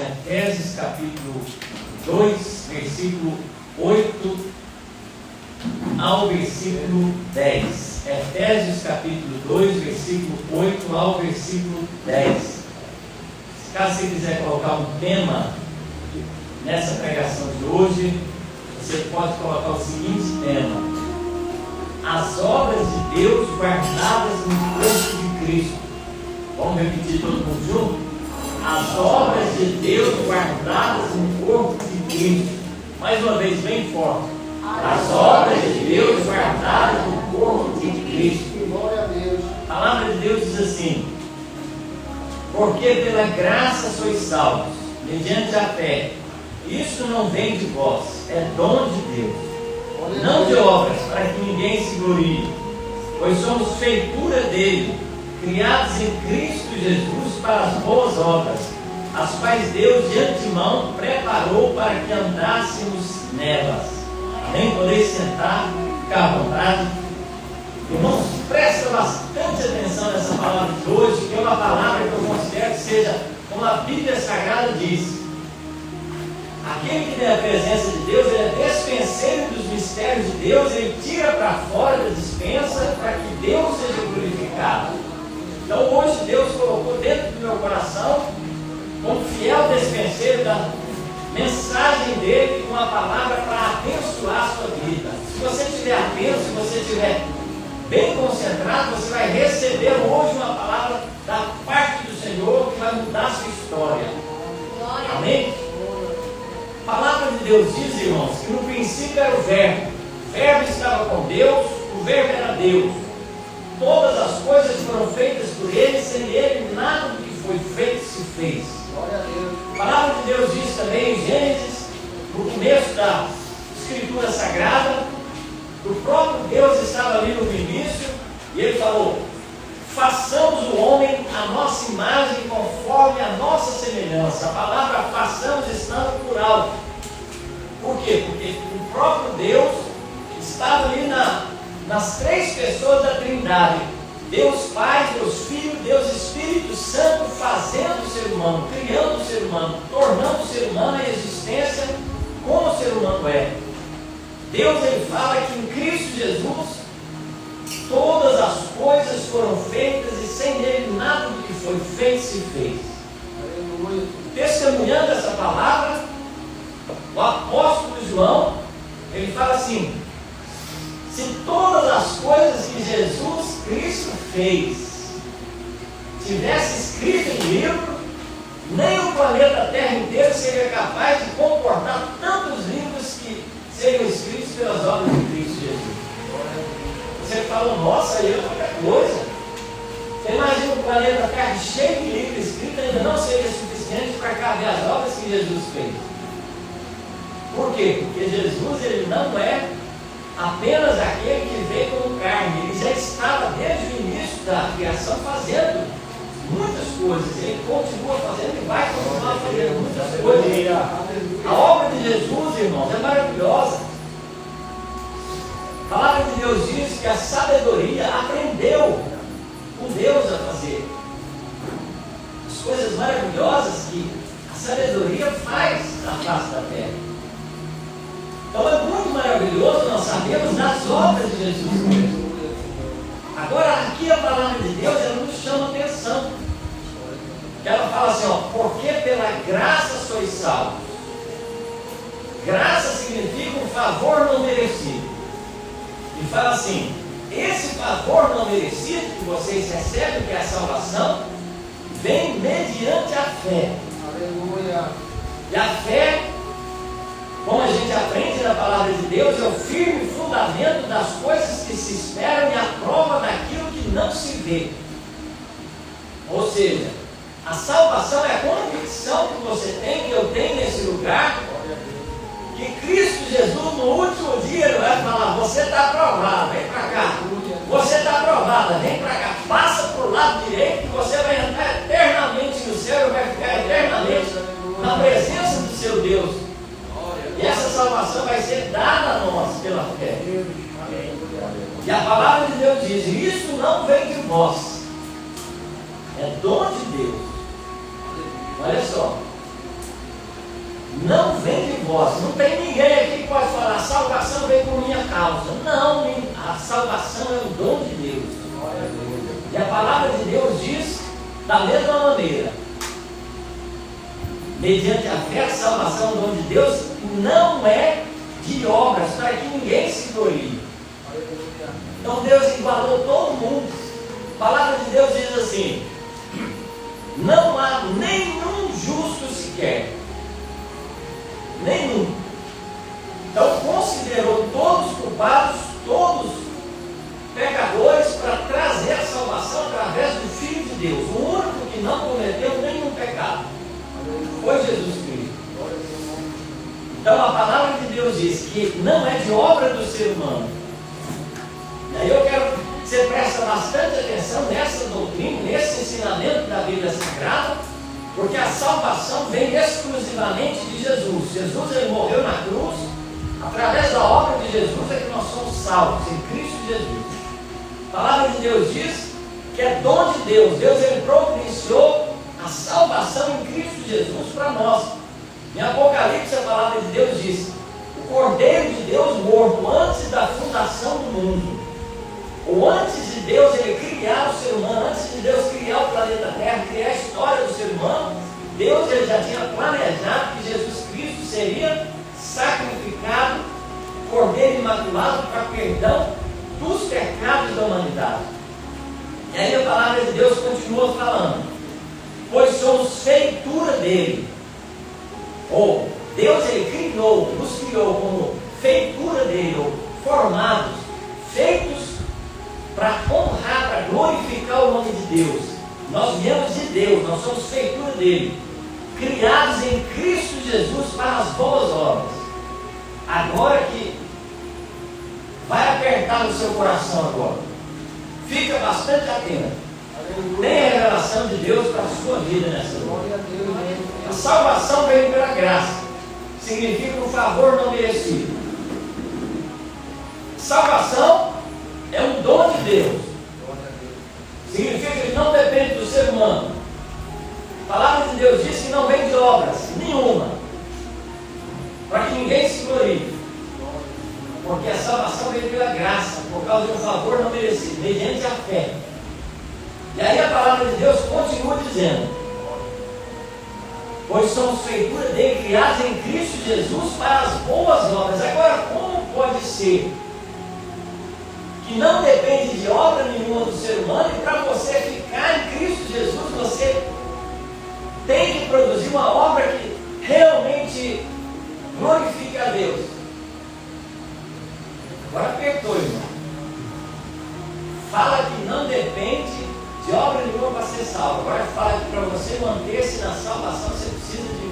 Efésios capítulo 2, versículo 8 ao versículo 10. Efésios capítulo 2, versículo 8 ao versículo 10. Caso você quiser colocar um tema nessa pregação de hoje, você pode colocar o seguinte tema: as obras de Deus guardadas no corpo de Cristo. Vamos repetir todo mundo junto? As obras de Deus guardadas no corpo de Cristo. Mais uma vez, bem forte. As obras de Deus guardadas no corpo de Cristo. Glória a Deus. A palavra de Deus diz assim: porque pela graça sois salvos, mediante a fé. Isso não vem de vós, é dom de Deus, não de obras, para que ninguém se glorie, pois somos feitura dele, criados em Cristo Jesus para as boas obras, as quais Deus de antemão preparou para que andássemos nelas. Amém? Podeis sentar, ficar à vontade. Irmãos, presta bastante atenção nessa palavra de hoje, que é uma palavra que eu considero que seja, como a Bíblia Sagrada diz, aquele que tem a presença de Deus, ele é despenseiro dos mistérios de Deus, ele tira para fora da dispensa para que Deus seja glorificado. Então hoje Deus colocou dentro do meu coração, como fiel despenseiro da mensagem dele, uma palavra para abençoar a sua vida. Se você estiver atento, se você estiver bem concentrado, você vai receber hoje uma palavra da parte do Senhor que vai mudar a sua história. Amém? A palavra de Deus diz, irmãos, que no princípio era o Verbo estava com Deus, o Verbo era Deus. Todas as coisas foram feitas por Ele, sem Ele nada do que foi feito se fez. Glória a Deus. A palavra de Deus diz também em Gênesis, no começo da Escritura Sagrada, que o próprio Deus estava ali no início, e Ele falou: façamos o homem a nossa imagem, conforme a nossa semelhança. A palavra façamos está no plural. Por quê? Porque o próprio Deus estava ali nas três pessoas da Trindade: Deus Pai, Deus Filho, Deus Espírito Santo, fazendo o ser humano, criando o ser humano, tornando o ser humano a existência como o ser humano é. Deus, ele fala que em Cristo Jesus todas as coisas foram feitas e sem ele nada do que foi feito se fez. Aleluia. Testemunhando essa palavra, o apóstolo João, ele fala assim: se todas as coisas que Jesus Cristo fez tivesse escrito em livro, nem o planeta Terra inteiro seria capaz de comportar tantos livros que seriam escritos pelas obras de Cristo Jesus. Você fala: nossa, aí é outra coisa. Você imagina o planeta Terra cheio de livros escritos, ainda não seria suficiente para caber as obras que Jesus fez. Por quê? Porque Jesus, ele não é apenas aquele que veio como carne, ele já estava desde o início da criação fazendo muitas coisas. Ele continua fazendo e vai continuar fazendo muitas coisas. A obra de Jesus, irmãos, é maravilhosa. A palavra de Deus diz que a sabedoria aprendeu com Deus a fazer as coisas maravilhosas que a sabedoria faz na face da terra. Então é muito maravilhoso nós sabemos das obras de Jesus Cristo. Agora aqui a palavra de Deus, ela nos chama atenção. Ela fala assim, ó: porque pela graça sois salvos. Graça significa um favor não merecido. E fala assim: esse favor não merecido que vocês recebem, que é a salvação, vem mediante a fé. Aleluia. E a fé, como a gente aprende na palavra de Deus, é o firme fundamento das coisas que se esperam e a prova daquilo que não se vê. Ou seja, a salvação é a convicção que você tem, que eu tenho nesse lugar, que Cristo Jesus no último dia ele vai falar: você está aprovado, vem para cá. Você está aprovada, vem para cá. Passa para o lado direito que você vai entrar eternamente no céu e vai ficar eternamente na presença do seu Deus. E essa salvação vai ser dada a nós pela fé. E a palavra de Deus diz: isso não vem de vós, é dom de Deus. Olha só, vós. Não tem ninguém aqui que pode falar, a salvação veio por minha causa. Não, a salvação é o dom de Deus. E a palavra de Deus diz da mesma maneira. Mediante a fé, a salvação é o dom de Deus, não é de obras, para que ninguém se glorie. Então Deus igualou todo mundo. A palavra de Deus diz assim: não há nenhum justo sequer. Nenhum. Então considerou todos culpados, todos pecadores, para trazer a salvação através do Filho de Deus. O único que não cometeu nenhum pecado foi Jesus Cristo. Então a palavra de Deus diz que não é de obra do ser humano. E aí eu quero que você preste bastante atenção nessa doutrina, nesse ensinamento da Bíblia Sagrada, porque a salvação vem exclusivamente de Jesus. Jesus, ele morreu na cruz. Através da obra de Jesus é que nós somos salvos, em Cristo Jesus. A palavra de Deus diz que é dom de Deus. Deus, ele providenciou a salvação em Cristo Jesus para nós. Em Apocalipse, a palavra de Deus diz: o Cordeiro de Deus morto antes da fundação do mundo. Ou antes de Deus ele criar o ser humano, antes de Deus criar o planeta Terra, criar a história do ser humano, Deus, ele já tinha planejado que Jesus Cristo seria sacrificado, Cordeiro imaculado, para perdão dos pecados da humanidade. E aí a palavra de Deus continua falando: pois somos feitura dele. Ou Deus, ele criou, nos criou como feitura dele, ou formados, feitos para honrar, para glorificar o nome de Deus. Nós viemos de Deus, nós somos feitura dele, criados em Cristo Jesus para as boas obras. Agora que vai apertar no seu coração agora, fica bastante atento. Tem a revelação de Deus para a sua vida nessa noite. A salvação veio pela graça, significa um favor não merecido. Salvação é um dom de Deus, significa que não depende do ser humano. A palavra de Deus diz que não vem de obras nenhuma, para que ninguém se glorie, porque a salvação veio pela graça, por causa de um favor não merecido, mediante a fé. E aí a palavra de Deus continua dizendo: pois somos feitura dele, criados em Cristo Jesus para as boas obras. Agora, como pode ser que não depende de obra nenhuma do ser humano, e para você ficar em Cristo Jesus, você tem que produzir uma obra que realmente glorifique a Deus? Agora apertou, irmão. Fala que não depende de obra nenhuma para ser salvo. Agora fala que para você manter-se na salvação, você precisa de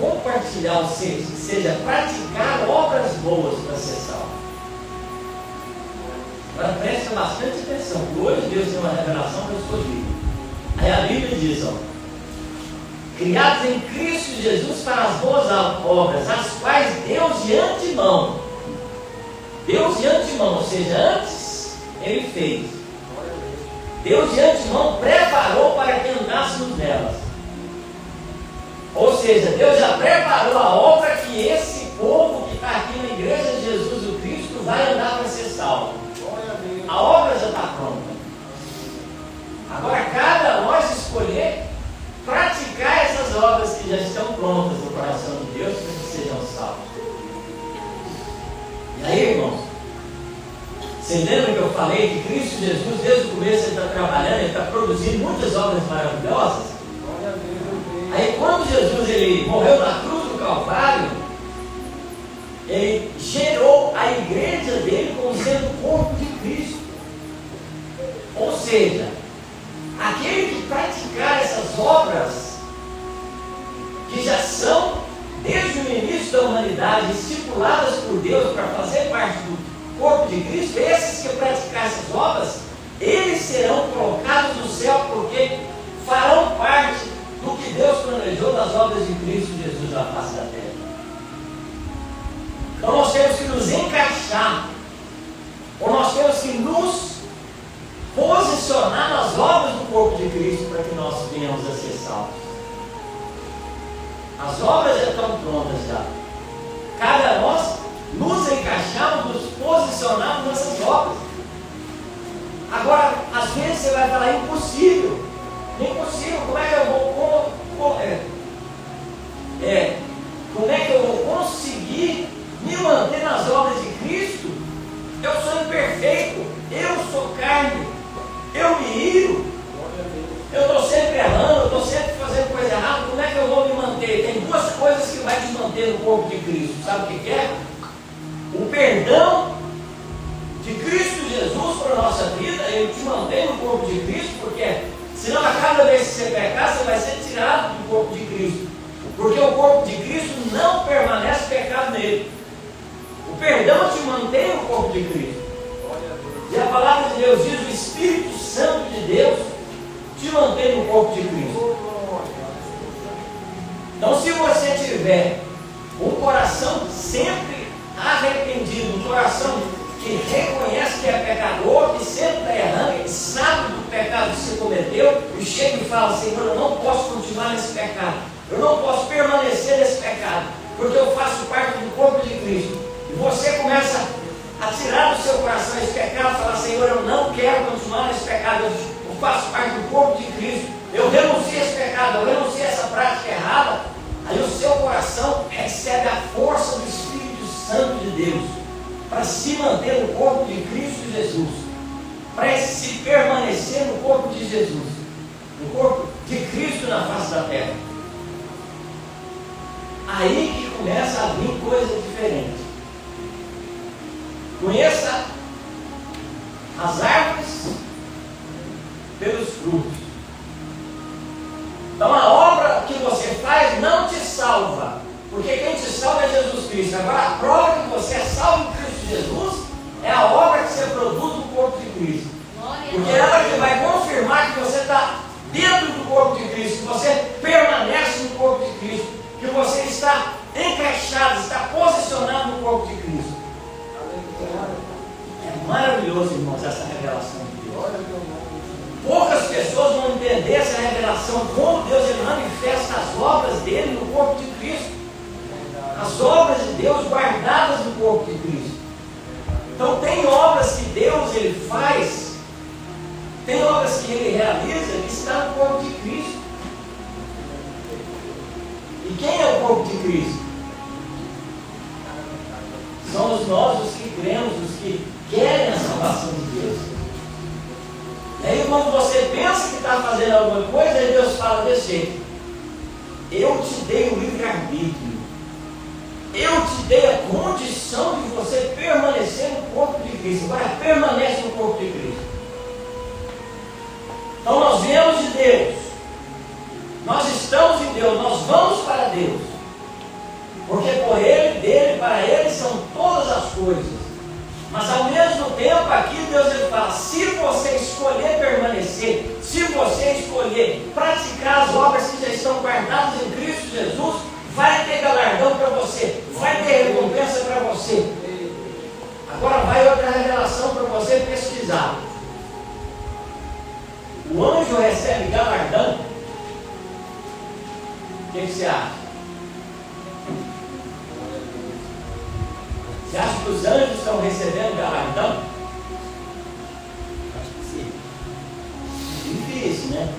compartilhar, ou seja, praticar obras boas para ser salvo. Agora presta bastante atenção, porque hoje Deus tem uma revelação para a sua vida. Aí a Bíblia diz, criados em Cristo Jesus para as boas obras, as quais Deus de antemão, ou seja, antes Ele fez. Deus de antemão preparou para que andássemos nelas. Ou seja, Deus já preparou a obra que esse povo que está aqui na igreja de Jesus o Cristo vai andar para ser salvo. A obra já está pronta. Agora cada nós escolher praticar essas obras que já estão prontas no coração de Deus para que sejam salvos. E aí, irmãos, vocês lembram que eu falei que Cristo Jesus, desde o começo, Ele está trabalhando, Ele está produzindo muitas obras maravilhosas? Aí quando Jesus ele morreu na cruz do Calvário, Ele gerou a igreja dele como sendo o corpo de Cristo. Ou seja, aquele que praticar essas obras, que já são, desde o início da humanidade, estipuladas por Deus para fazer parte do corpo de Cristo, esses que praticar essas obras, eles serão colocados no céu, porque farão parte do que Deus planejou das obras de Cristo Jesus na face da terra. Então nós temos que nos encaixar, ou nós temos que nos posicionar nas obras do corpo de Cristo para que nós venhamos a ser salvos. As obras já estão prontas já. Cabe a nós nos encaixarmos, nos posicionarmos nessas obras. Agora, às vezes você vai falar, impossível. Impossível, como é que eu vou como é que eu vou conseguir me manter nas obras de Cristo? Eu sou imperfeito, eu sou carne, eu me iro, eu estou sempre errando, eu estou sempre fazendo coisa errada. Como é que eu vou me manter? Tem duas coisas que vai te manter no corpo de Cristo. Sabe o que é? O perdão de Cristo Jesus para a nossa vida. Ele te mantém no corpo de Cristo, porque senão a cada vez que você pecar, você vai ser tirado do corpo de Cristo, porque o corpo de Cristo não permanece pecado nele. O perdão te mantém no corpo de Cristo. E a palavra de Deus diz: o Espírito Santo de Deus te mantém no corpo de Cristo. Então, se você tiver um coração sempre arrependido, um coração que reconhece que é pecador, que sempre está errando, que sabe do pecado que você cometeu, e chega e fala: Senhor, eu não posso continuar nesse pecado, eu não posso permanecer nesse pecado, porque eu faço parte do corpo de Cristo. E você começa a tirar do seu coração esse pecado, falar: Senhor, eu não quero continuar nesse pecado, eu faço parte do corpo de Cristo, eu renuncio a esse pecado, eu renuncio a essa prática errada. Aí o seu coração recebe a força do Espírito Santo de Deus para se manter no corpo de Cristo Jesus, para se permanecer no corpo de Jesus, no corpo de Cristo na face da terra. Aí que começa a vir coisa diferente. Conheça as árvores pelos frutos. Então a obra que você faz não te salva, porque quem te salva é Jesus Cristo. Agora a prova que você é salvo em Cristo Jesus é a obra que você produz no corpo de Cristo. Porque é ela que vai confirmar que você está dentro do corpo de Cristo, que você permanece no corpo de Cristo, que você está encaixado, está posicionado no corpo de Cristo. É maravilhoso, irmãos, essa revelação de Deus. Poucas pessoas vão entender essa revelação, como Deus ele manifesta as obras dele no corpo de Cristo. As obras de Deus guardadas no corpo de Cristo. Então tem obras que Deus ele faz, tem obras que ele realiza que está no corpo de Cristo. E quem é o corpo de Cristo? Somos nós os que cremos, os que querem a salvação de Deus. E aí quando você pensa que está fazendo alguma coisa, aí Deus fala desse jeito: eu te dei o livre-arbítrio, eu te dei a condição de você permanecer no corpo de Cristo. Agora permanece no corpo de Cristo. Então nós viemos de Deus, nós estamos em Deus, nós vamos para Deus, porque por Ele, dele, para Ele são todas as coisas. Mas ao mesmo tempo aqui Deus ele fala: se você escolher permanecer, se você escolher praticar as obras que já estão guardadas em Cristo Jesus, vai ter galardão para você, vai ter recompensa para você. Agora vai outra revelação para você pesquisar. O anjo recebe galardão? O que você acha? Você acha que os anjos estão recebendo galardão? Acho que sim. Difícil, né?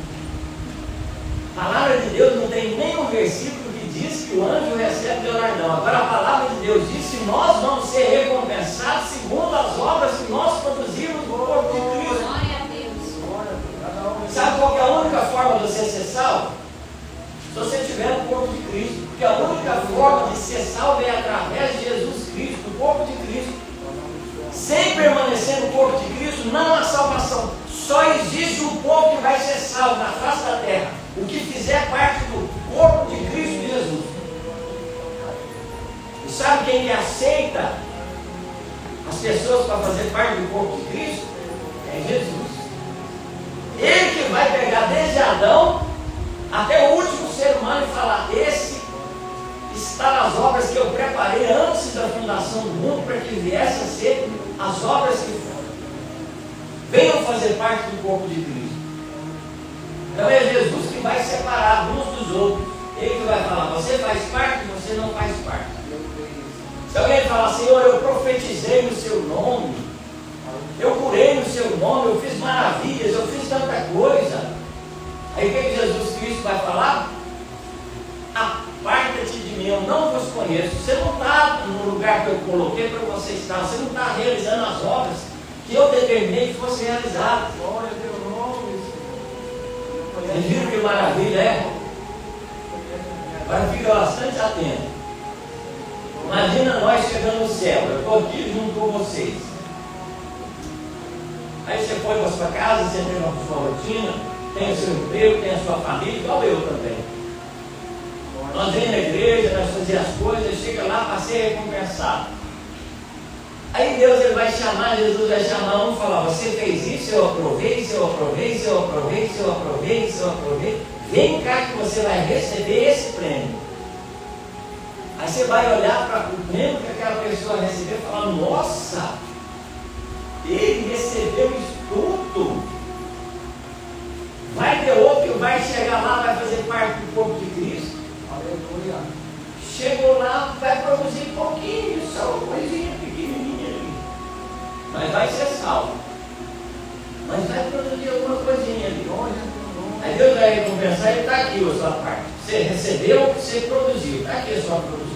A palavra de Deus não tem nenhum versículo que diz que o anjo recebe galardão. Agora a palavra de Deus diz que nós vamos ser recompensados segundo as obras que nós produzimos no corpo de Cristo. Glória a Deus. Sabe qual que é a única forma de você ser salvo? Se você estiver no corpo de Cristo. Porque a única forma de ser salvo é através de Jesus Cristo, do corpo de Cristo. Sem permanecer no corpo de Cristo, não há salvação. Só existe um povo que vai ser salvo na face da terra: o que fizer parte do corpo de Cristo Jesus. E sabe quem que aceita as pessoas para fazer parte do corpo de Cristo? É Jesus. Ele que vai pegar desde Adão até o último ser humano e falar: esse está nas obras que eu preparei antes da fundação do mundo, para que viessem a ser as obras que venham fazer parte do corpo de Cristo. Então é Jesus que vai separar uns dos outros. Ele que vai falar, você faz parte, você não faz parte. Se alguém falar, Senhor, eu profetizei no seu nome, eu curei no seu nome, eu fiz maravilhas, eu fiz tanta coisa. Aí o que Jesus Cristo vai falar? Aparta-te de mim, eu não vos conheço. Você não está no lugar que eu coloquei para você estar, você não está realizando as obras que eu determinei que fossem realizadas. Glória a teu nome. Vocês viram que maravilha é? Agora fica bastante atento. Imagina nós chegando no céu, eu estou aqui junto com vocês. Aí você foi para a sua casa, você tem a sua rotina, tem o seu emprego, tem a sua família, igual eu também. Nós vamos na igreja, nós fazemos as coisas, chega lá para ser recompensado. Aí Deus ele vai chamar, Jesus vai chamar um e falar, você fez isso, eu aprovei, isso eu aprovei, isso eu aprovei, isso eu aprovei, isso eu aprovei. Vem cá que você vai receber esse prêmio. Aí você vai olhar para o prêmio que aquela pessoa recebeu e falar, nossa, ele recebeu isso tudo. Vai ter outro que vai chegar lá, vai fazer parte do corpo de Cristo. Aleluia. Chegou lá, vai produzir pouquinho, só uma coisinha pequenininha ali. Mas vai ser salvo. Mas vai produzir alguma coisinha ali. Aí Deus vai recompensar e está aqui a sua parte. Você recebeu, você produziu. Está aqui a sua produção.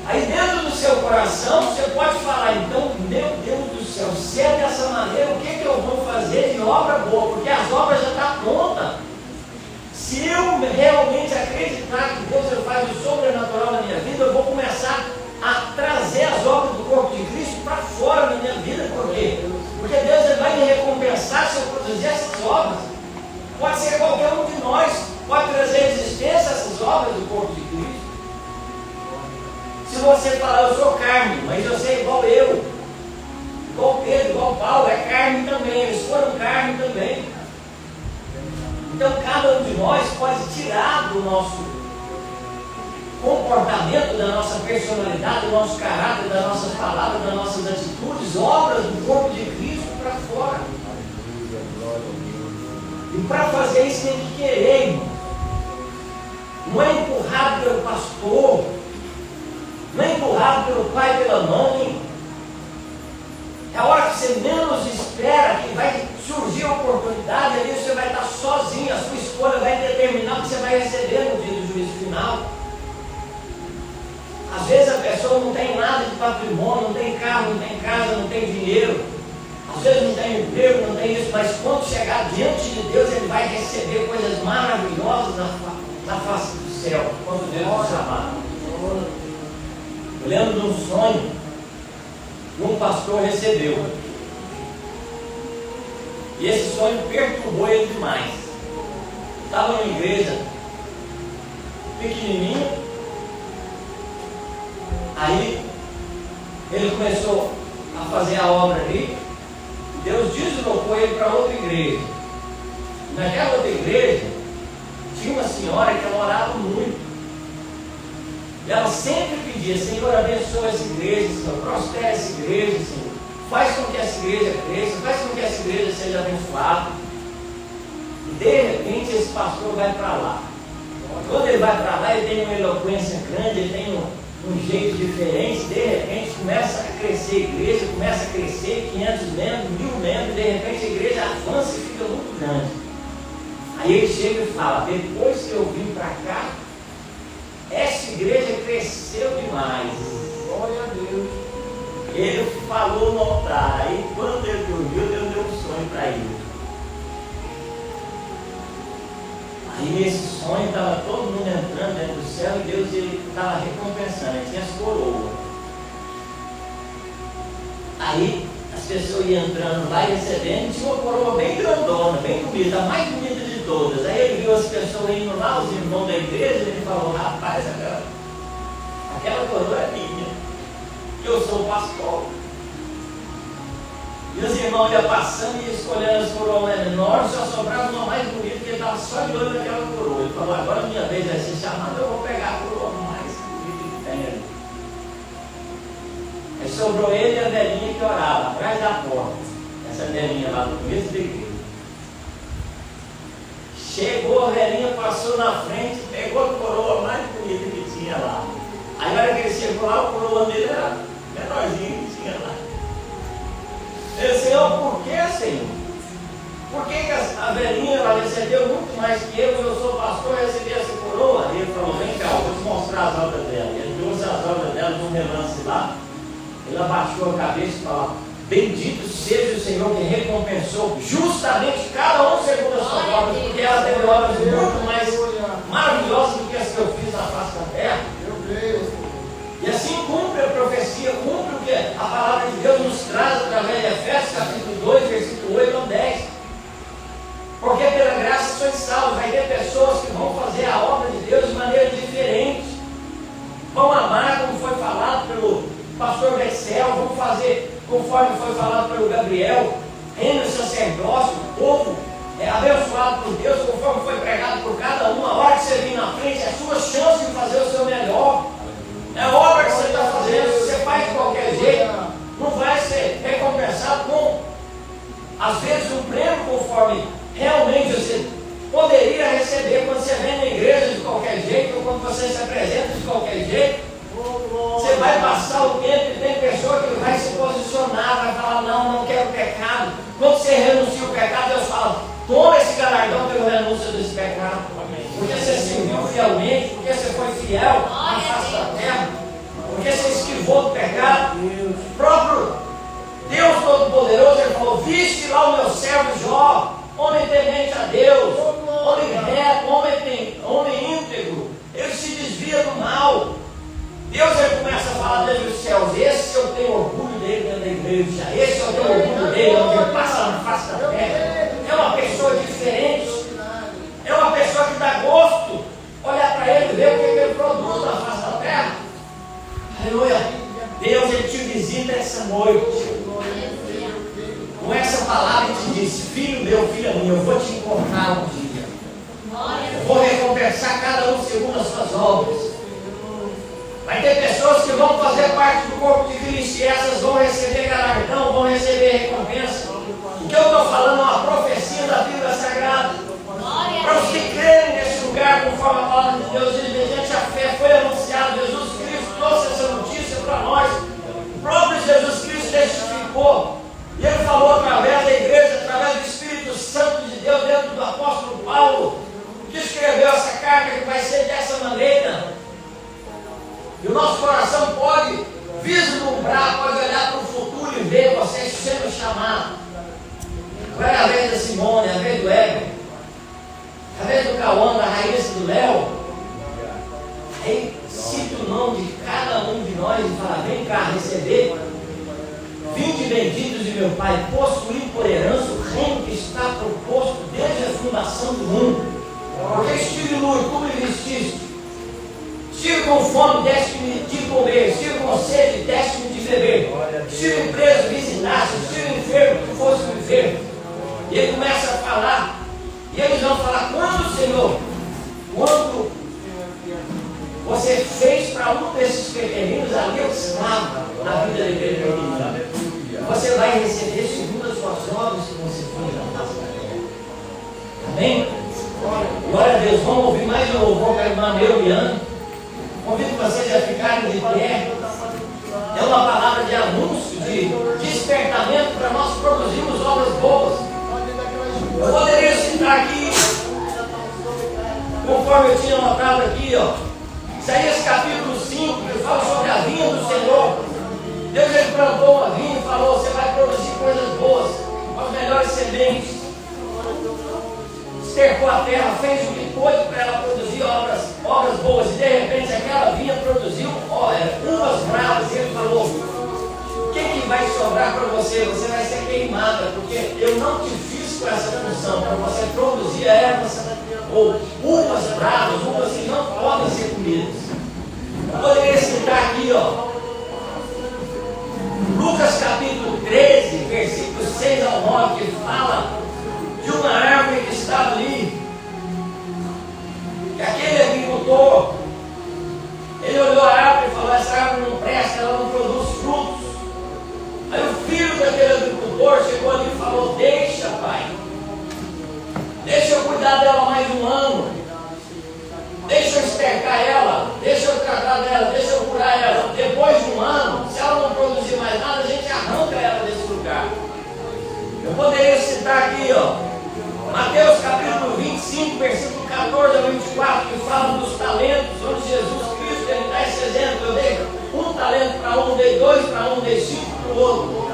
Aí dentro do seu coração, você pode falar, então, meu Deus do céu, se é dessa maneira, o que eu vou fazer de obra boa? Porque as obras já estão prontas. Se eu realmente acreditar que Deus faz o sobrenatural na minha vida, eu vou começar a trazer as obras do corpo de Cristo para fora da minha vida. Por quê? Porque Deus ele vai me recompensar se eu produzir essas obras. Pode ser qualquer um de nós, pode trazer à existência essas obras do corpo de Cristo. Se você falar, eu sou carne, mas eu sei igual eu, igual Pedro, igual Paulo, é carne também, eles foram carne também. Então cada um de nós pode tirar do nosso comportamento, da nossa personalidade, do nosso caráter, das nossas palavras, das nossas atitudes, obras do corpo de Cristo para fora. E para fazer isso tem que querer, irmão. Não é empurrado pelo pastor, não é empurrado pelo pai e pela mãe. É a hora que você menos espera que vai surgir a oportunidade, ali você vai estar sozinho, a sua escolha vai determinar o que você vai receber no dia do juízo final. Às vezes a pessoa não tem nada de patrimônio, não tem carro, não tem casa, não tem dinheiro, às vezes não tem emprego, não tem isso, mas quando chegar diante de Deus, ele vai receber coisas maravilhosas na face do céu, quando Deus o chamar. Eu lembro de um sonho que um pastor recebeu. E esse sonho perturbou ele demais. Estava numa igreja pequenininha. Aí ele começou a fazer a obra ali. E Deus deslocou ele para outra igreja. E naquela outra igreja tinha uma senhora que ela orava muito. E ela sempre pedia, Senhor, abençoa essa igreja, Senhor, prospera essa igreja, Senhor. Faz com que essa igreja cresça, faz com que essa igreja seja abençoada. E de repente esse pastor vai para lá. Quando ele vai para lá, ele tem uma eloquência grande, ele tem um jeito diferente. De repente começa a crescer a igreja, começa a crescer 500 membros, 1000 membros, e de repente a igreja avança e fica muito grande. Aí ele chega e fala, depois que eu vim para cá, essa igreja cresceu demais. Glória a Deus. Ele falou no altar. Aí quando ele dormiu, Deus deu um sonho para ele. Aí nesse sonho estava todo mundo entrando dentro do céu e Deus estava recompensando. Ele tinha as coroas. Aí as pessoas iam entrando lá e recebendo. Tinha uma coroa bem grandona, bem bonita, a mais bonita de todas. Aí ele viu as pessoas indo lá, os irmãos da igreja, e ele falou, rapaz, aquela coroa é minha, que eu sou pastor. E os irmãos iam passando e escolhendo as coroas menores, só sobrava uma mais bonita, que ele estava só de olho naquela coroa. Ele falou, agora a minha vez vai ser chamada, eu vou pegar a coroa mais bonita que tem ali. Aí sobrou ele e a velhinha que orava, atrás da porta. Essa velhinha lá no começo da igreja. Chegou a velhinha, passou na frente, pegou a coroa mais bonita que tinha lá. Aí na hora que ele chegou lá, a coroa dele era menorzinha que tinha lá. Ele disse: Senhor, por que, Senhor? Por que a velhinha ela recebeu muito mais que eu sou pastor, e recebi essa coroa? E ele falou: vem cá, eu vou te mostrar as obras dela. Ele trouxe as obras dela num relance lá. Ele abaixou a cabeça e falou: bendito seja o Senhor que recompensou justamente cada um segundo as suas obras, porque ela teve obras muito mais maravilhosas do que as que eu fiz na face da terra. E assim cumpre a profecia, cumpre o que a palavra de Deus nos traz através de Efésios capítulo 2, versículo 8 ao 10. Porque pela graça sois salvos. Vai ter pessoas que vão fazer a obra de Deus de maneira diferente, vão amar como foi falado pelo pastor Bessel, vão fazer conforme foi falado pelo Gabriel, reino sacerdócio, o povo abençoado por Deus, conforme foi pregado por cada um. A hora que você vir na frente, é a sua chance de fazer o seu melhor. É a obra que você está fazendo. Se você faz de qualquer jeito, não vai ser recompensado com, às vezes, um prêmio conforme realmente você poderia receber quando você vem na igreja de qualquer jeito, ou quando você se apresenta de qualquer jeito. Você vai passar o tempo e tem pessoa que vai se posicionar, vai falar: não quero pecado. Quando você renuncia o pecado, Deus fala: toma esse galardão pelo renúncio desse pecado. Porque você serviu fielmente, porque você foi fiel na face da terra, porque você esquivou do pecado. O próprio Deus Todo-Poderoso, Ele falou: viste lá o meu servo Jó, homem temente a Deus, homem reto, homem íntegro, ele se desvia do mal. Deus, Ele começa a falar desde os céus: esse eu tenho orgulho dele dentro da igreja, esse eu tenho orgulho dele onde ele passa na face da terra. É uma pessoa diferente, é uma pessoa que dá gosto olhar para ele e ver o que ele produz na face da terra. Aleluia. Deus, Ele te visita essa noite com essa palavra e te diz: filho meu, filha minha, eu vou te encontrar um dia, eu vou recompensar cada um segundo as suas obras. Vai ter pessoas que vão fazer parte do corpo de Cristo, e essas vão receber galardão, vão receber recompensa. O que eu estou falando é uma profecia da Bíblia Sagrada. Para os que crerem nesse lugar, conforme a palavra de Deus diz, mediante a fé foi anunciado. Jesus Cristo trouxe essa notícia para nós. O próprio Jesus Cristo testificou. E Ele falou através da igreja, através do Espírito Santo de Deus, dentro do apóstolo Paulo, que escreveu essa carta, que vai ser dessa maneira. E o nosso coração pode vislumbrar, pode olhar para o futuro e ver você sendo chamado. Agora é a vez da Simone, a vez do Eber, a vez do Cauã, da Raíssa, do Léo. Aí cita o nome de cada um de nós e fala: vem cá receber. Vinde benditos de meu Pai, possuir por herança o reino que está proposto desde a fundação do mundo. Porque estive nu e tu me vestiste. Estive com fome, deste-me de comer. Estive com sede, deste-me de beber. Estive preso, visitaste. Estive enfermo, tu foste enfermo. E ele começa a falar. E eles vão falar: quando, Senhor? Quando você fez para um desses pequeninos ali, eu estava na vida daquele pequenino. Você vai receber segundo as suas obras que você fez na face da terra. Amém? Glória a Deus. Vamos ouvir mais um louvor com a irmã Meuliane. Convido vocês a ficarem de pé. É uma palavra de anúncio, de despertamento para nós produzirmos obras boas. Eu poderia citar aqui, conforme eu tinha notado aqui, Isaías capítulo 5, que fala sobre a vinha do Senhor. Deus, Ele plantou uma vinha e falou: você vai produzir coisas boas, as melhores sementes. Cercou a terra, fez o que pôde para ela produzir obras boas, e de repente aquela vinha produziu uvas bravas, e Ele falou: o que vai sobrar para você? Você vai ser queimada, porque eu não te fiz com essa função, para você produzir ervas ou uvas bravas, uvas que não podem ser comidas. Eu poderia citar aqui, Lucas capítulo 13, versículos 6 ao 9, que fala de uma árvore que estava ali, que aquele agricultor, ele olhou a árvore e falou: essa árvore não presta, ela não produz frutos. Aí o filho daquele agricultor chegou ali e falou: deixa, pai, deixa eu cuidar dela mais um ano, deixa eu estercar ela, deixa eu tratar dela, deixa eu curar ela. Depois de um ano, se ela não produzir mais nada, a gente arranca ela desse lugar. Eu poderia citar aqui, Mateus capítulo 25, versículo 14 a 24, que fala dos talentos, onde Jesus Cristo ele dá esse exemplo. Eu dei um talento para um, dei 2 para um, dei 5 para o outro.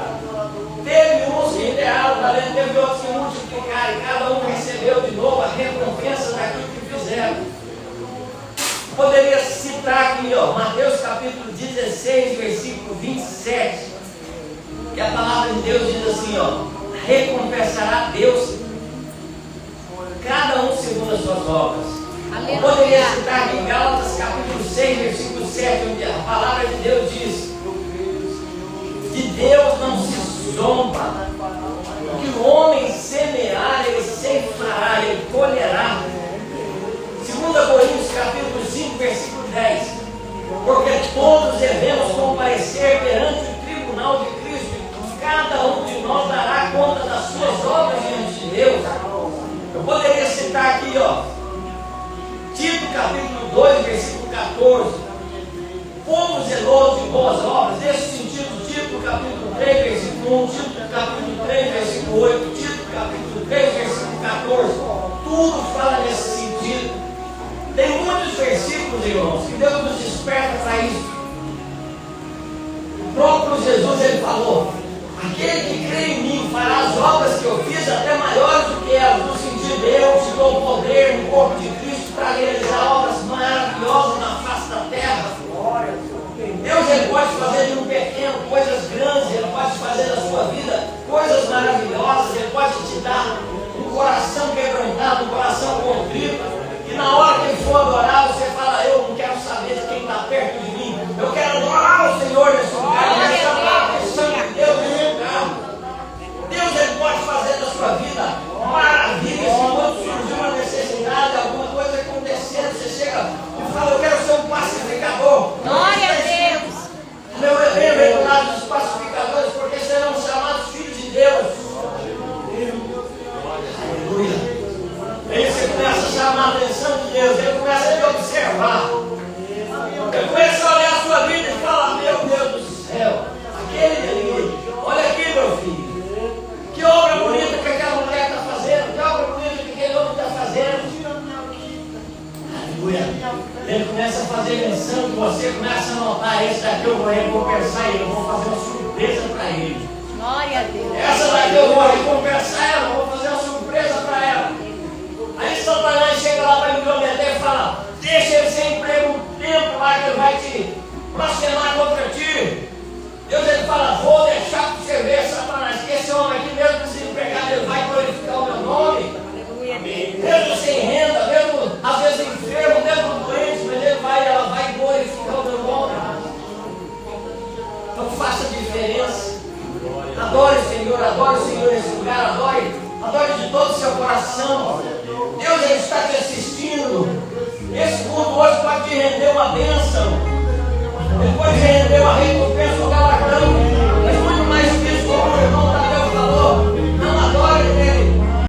Teve uns que enterraram o talento, teve outros que multiplicaram, e cada um recebeu de novo a recompensa daquilo que fizeram. Poderia citar aqui, Mateus capítulo 16, versículo 27, que a palavra de Deus diz assim, recompensará Deus cada um segundo as suas obras. Eu poderia citar aqui em Gálatas capítulo 6, versículo 7, onde a palavra de Deus diz: de Deus não se zomba, que o homem semear, ele ceifará, ele colherá. 2 Coríntios capítulo 5, versículo 10, porque todos devemos comparecer perante o tribunal de Cristo, e cada um de nós dará conta das suas obras diante de Deus. Eu poderia citar aqui, Tito capítulo 2, versículo 14, povo zeloso de boas obras. Nesse sentido, Tito capítulo 3, versículo 1, Tito capítulo 3, versículo 8, Tito capítulo 3, versículo 14, tudo fala nesse sentido. Tem muitos versículos, irmãos, que Deus nos desperta para isso. O próprio Jesus, ele falou: aquele que crê em mim fará as obras que eu fiz, até maiores do que elas, no sentido de eu te dou o poder no corpo de Cristo para realizar obras maravilhosas na face da terra. Deus, ele pode fazer de um pequeno coisas grandes, ele pode fazer da sua vida coisas maravilhosas, ele pode te dar um coração quebrantado, um coração contrito. E na hora que ele for adorar, você fala: eu não quero saber de quem está perto de mim, eu quero adorar o Senhor nesse lugar, eu quero chamar a atenção de Deus nesse lugar. Deus, ele pode fazer da sua vida maravilhas. Quando surgir uma necessidade, alguma coisa acontecendo, você chega e fala: eu quero ser um pacificador. Glória a Deus. Meu rebanho vem do lado dos pacificadores, porque serão chamados filhos de Deus. Aleluia. Aí você começa a chamar a atenção de Deus, ele começa a te observar. Ele começa a olhar a sua vida e fala: meu Deus do céu, aquele ali, olha aqui, meu filho, que obra bonita que aquela mulher está fazendo, que obra bonita que aquele homem está fazendo. Aleluia. Ele começa a fazer menção de você, começa a notar: esse daqui eu vou recompensar ele, eu vou fazer uma surpresa para ele. Glória a Deus. Essa daqui eu vou recompensar ela, eu vou fazer uma surpresa para ela. Aí Satanás chega lá para me prometer e fala: deixa ele sem emprego um tempo lá que ele vai te blasfemar contra ti. Deus, ele fala: vou deixar para você ver, Satanás, que esse homem aqui, mesmo desempregado, ele vai glorificar o meu nome. Mesmo sem renda, mesmo às vezes enfermo, mesmo doente, mas ela vai glorificar o meu nome. Então faça diferença. Adore o Senhor nesse lugar, adore de todo o seu coração. Deus, ele está te assistindo. Esse culto hoje pode te render uma bênção. Ele pode te render uma recompensa.